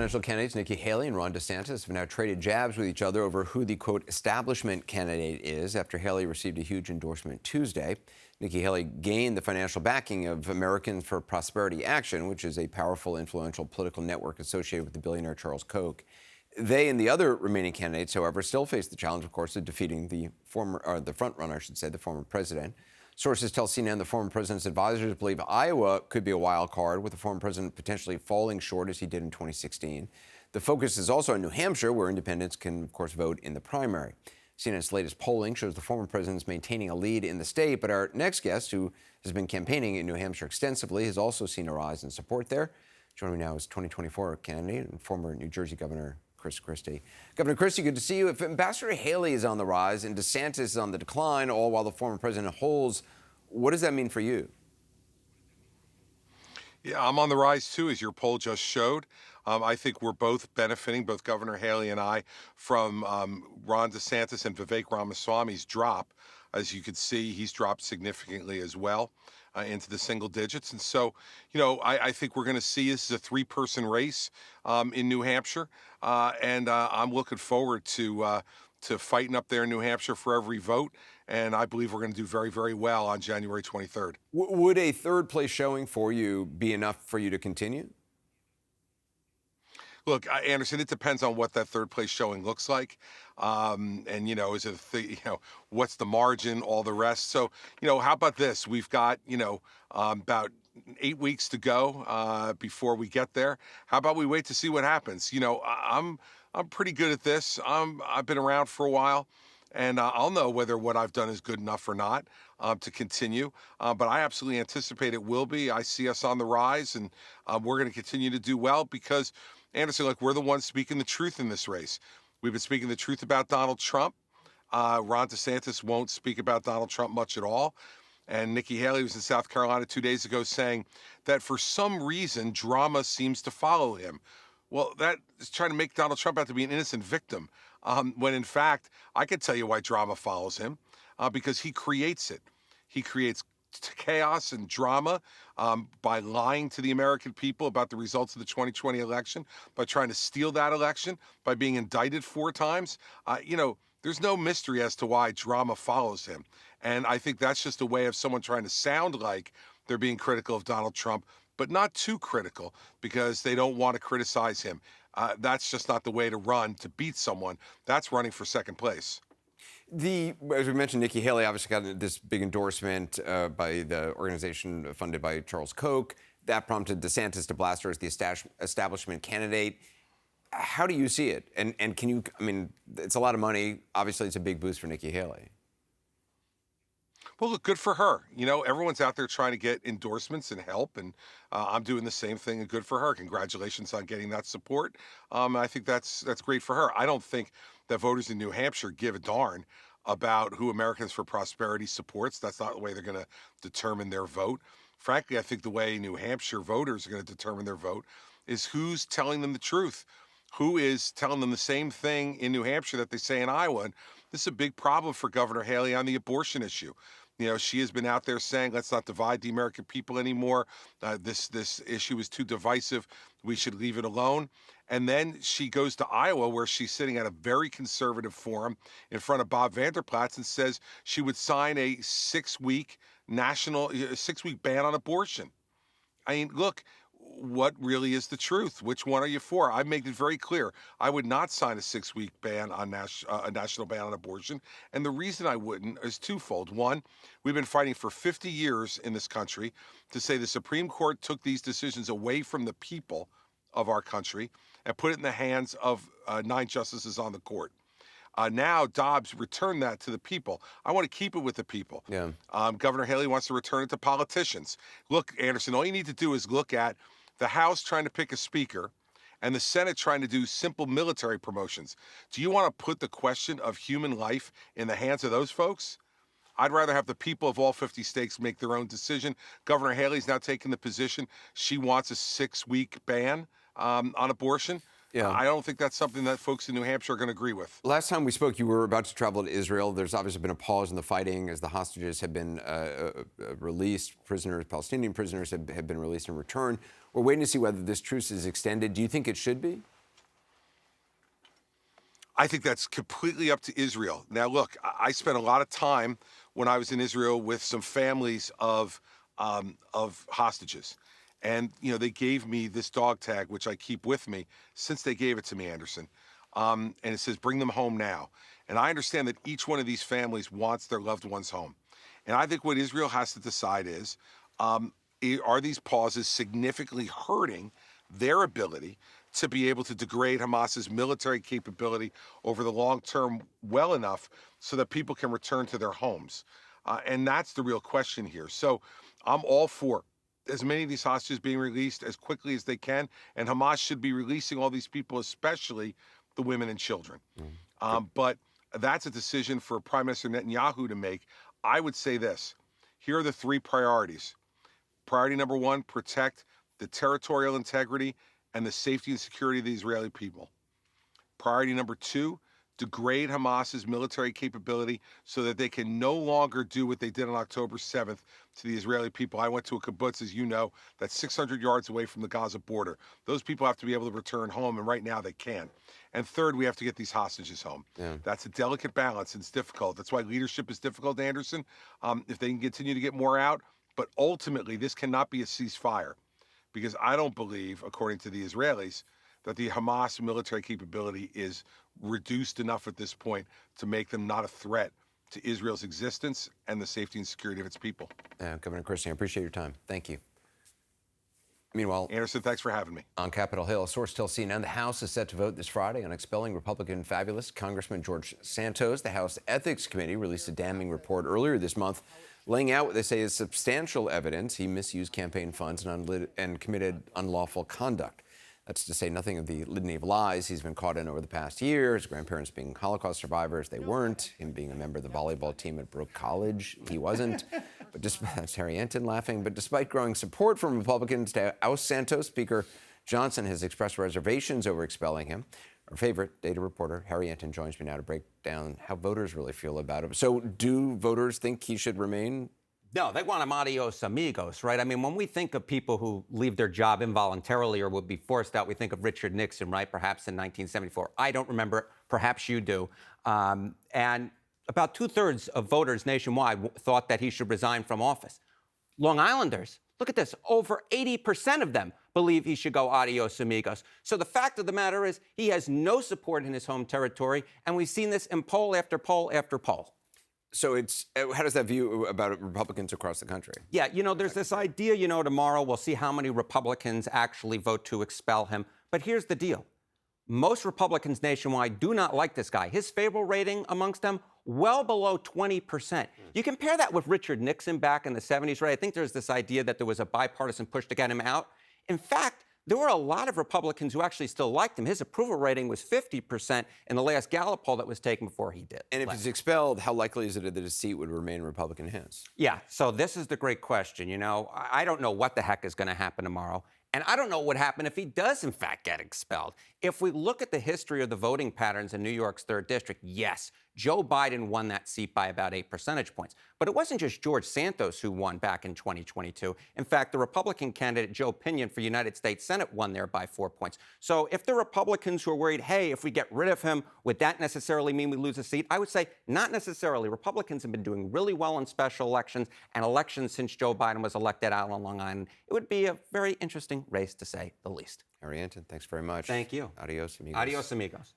Presidential candidates Nikki Haley and Ron DeSantis have now traded jabs with each other over who the, quote, establishment candidate is after Haley received a huge endorsement Tuesday. Nikki Haley gained the financial backing of Americans for Prosperity Action, which is a powerful, influential political network associated with the billionaire Charles Koch. They and the other remaining candidates, however, still face the challenge, of course, of defeating the front runner, I should say, the former president. Sources tell CNN the former president's advisors believe Iowa could be a wild card, with the former president potentially falling short as he did in 2016. The focus is also on New Hampshire, where independents can, of course, vote in the primary. CNN's latest polling shows the former president is maintaining a lead in the state, but our next guest, who has been campaigning in New Hampshire extensively, has also seen a rise in support there. Joining me now is 2024 candidate and former New Jersey Governor Chris Christie. Governor Christie, good to see you. If Ambassador Haley is on the rise and DeSantis is on the decline, all while the former president holds, what does that mean for you? Yeah, I'm on the rise too, as your poll just showed. I think we're both benefiting, both Governor Haley and I, from Ron DeSantis and Vivek Ramaswamy's drop. As you can see, he's dropped significantly as well into the single digits. And so, I think we're going to see this is a three-person race in New Hampshire. And I'm looking forward to fighting up there in New Hampshire for every vote. And I believe we're going to do very, very well on January 23rd. Would a third place showing for you be enough for you to continue? Look, Anderson, it depends on what that third place showing looks like. Is it, what's the margin, all the rest. So, how about this? We've got, about 8 weeks to go before we get there. How about we wait to see what happens? I'm pretty good at this. I've been around for a while. And I'll know whether what I've done is good enough or not to continue. But I absolutely anticipate it will be. I see us on the rise, and we're going to continue to do well because, Anderson, look, we're the ones speaking the truth in this race. We've been speaking the truth about Donald Trump. Ron DeSantis won't speak about Donald Trump much at all. And Nikki Haley was in South Carolina 2 days ago saying that for some reason, drama seems to follow him. Well, that is trying to make Donald Trump out to be an innocent victim, when in fact, I could tell you why drama follows him, because he creates it. He creates chaos and drama by lying to the American people about the results of the 2020 election, by trying to steal that election, by being indicted 4 times. There's no mystery as to why drama follows him. And I think that's just a way of someone trying to sound like they're being critical of Donald Trump, but not too critical because they don't want to criticize him. That's just not the way to run to beat someone. That's running for second place. As we mentioned, Nikki Haley obviously got this big endorsement by the organization funded by Charles Koch. That prompted DeSantis to blast her as the establishment candidate. How do you see it? And can you, it's a lot of money. Obviously, it's a big boost for Nikki Haley. Well, look, good for her. Everyone's out there trying to get endorsements and help, and I'm doing the same thing, and good for her. Congratulations on getting that support. I think that's great for her. I don't think that voters in New Hampshire give a darn about who Americans for Prosperity supports. That's not the way they're going to determine their vote. Frankly, I think the way New Hampshire voters are going to determine their vote is who's telling them the truth, who is telling them the same thing in New Hampshire that they say in Iowa. And this is a big problem for Governor Haley on the abortion issue. She has been out there saying, let's not divide the American people anymore. This issue is too divisive. We should leave it alone. And then she goes to Iowa, where she's sitting at a very conservative forum in front of Bob Vander Plaats, and says she would sign a 6-week ban on abortion. Look, what really is the truth? Which one are you for? I make it very clear. I would not sign a 6-week ban on a national ban on abortion. And the reason I wouldn't is twofold. One, we've been fighting for 50 years in this country to say the Supreme Court took these decisions away from the people of our country and put it in the hands of 9 justices on the court. Now Dobbs returned that to the people. I want to keep it with the people. Yeah. Governor Haley wants to return it to politicians. Look, Anderson, all you need to do is look at the House trying to pick a speaker and the Senate trying to do simple military promotions. Do you want to put the question of human life in the hands of those folks? I'd rather have the people of all 50 states make their own decision. Governor Haley's now taken the position she wants a 6-week ban on abortion. Yeah. I don't think that's something that folks in New Hampshire are going to agree with. Last time we spoke, you were about to travel to Israel. There's obviously been a pause in the fighting as the hostages have been released. Prisoners, Palestinian prisoners, have been released in return. We're waiting to see whether this truce is extended. Do you think it should be? I think that's completely up to Israel. Now, look, I spent a lot of time when I was in Israel with some families of hostages, and they gave me this dog tag, which I keep with me since they gave it to me, Anderson, and it says "Bring them home now." And I understand that each one of these families wants their loved ones home, and I think what Israel has to decide is, are these pauses significantly hurting their ability to be able to degrade Hamas's military capability over the long term well enough so that people can return to their homes? And that's the real question here. So I'm all for as many of these hostages being released as quickly as they can, and Hamas should be releasing all these people, especially the women and children. But that's a decision for Prime Minister Netanyahu to make. I would say this. Here are the three priorities. Priority number one, protect the territorial integrity and the safety and security of the Israeli people. Priority number two, degrade Hamas's military capability so that they can no longer do what they did on October 7th to the Israeli people. I went to a kibbutz, as you know, that's 600 yards away from the Gaza border. Those people have to be able to return home, and right now they can. And third, we have to get these hostages home. Yeah. That's a delicate balance, and it's difficult. That's why leadership is difficult, Anderson, if they can continue to get more out. But ultimately, this cannot be a ceasefire, because I don't believe, according to the Israelis, that the Hamas military capability is reduced enough at this point to make them not a threat to Israel's existence and the safety and security of its people. Governor Christie, I appreciate your time. Thank you. Meanwhile, Anderson, thanks for having me. On Capitol Hill, a source tells CNN the House is set to vote this Friday on expelling Republican fabulous Congressman George Santos. The House Ethics Committee released a damning report earlier this month laying out what they say is substantial evidence he misused campaign funds and committed unlawful conduct. That's to say nothing of the litany of lies he's been caught in over the past year. His grandparents being Holocaust survivors, they weren't. Him being a member of the volleyball team at Brooke College, he wasn't. But that's Harry Enten laughing. But despite growing support from Republicans to oust Santos, Speaker Johnson has expressed reservations over expelling him. Our favorite data reporter, Harry Enten, joins me now to break down how voters really feel about him. So do voters think he should remain? No, they want him adios amigos, right? I mean, when we think of people who leave their job involuntarily or would be forced out, we think of Richard Nixon, right? Perhaps in 1974. I don't remember it. Perhaps you do. And about 2/3 of voters nationwide thought that he should resign from office. Long Islanders, look at this. Over 80% of them believe he should go adios amigos. So the fact of the matter is he has no support in his home territory, and we've seen this in poll after poll after poll. So how does that view about Republicans across the country? Yeah, there's this idea, tomorrow we'll see how many Republicans actually vote to expel him. But here's the deal. Most Republicans nationwide do not like this guy. His favorable rating amongst them, well below 20%. You compare that with Richard Nixon back in the 70s, right? I think there's this idea that there was a bipartisan push to get him out. In fact, there were a lot of Republicans who actually still liked him. His approval rating was 50% in the last Gallup poll that was taken before he did. And if he's expelled, how likely is it that his seat would remain in Republican hands? Yeah, so this is the great question. I don't know what the heck is going to happen tomorrow. And I don't know what would happen if he does, in fact, get expelled. If we look at the history of the voting patterns in New York's 3rd District, yes, Joe Biden won that seat by about 8 percentage points. But it wasn't just George Santos who won back in 2022. In fact, the Republican candidate Joe Pinion for United States Senate won there by 4 points. So if the Republicans who are worried, hey, if we get rid of him, would that necessarily mean we lose a seat? I would say not necessarily. Republicans have been doing really well in special elections and elections since Joe Biden was elected out on Long Island. It would be a very interesting race, to say the least. Harry Enten, thanks very much. Thank you. Adios, amigos. Adios, amigos.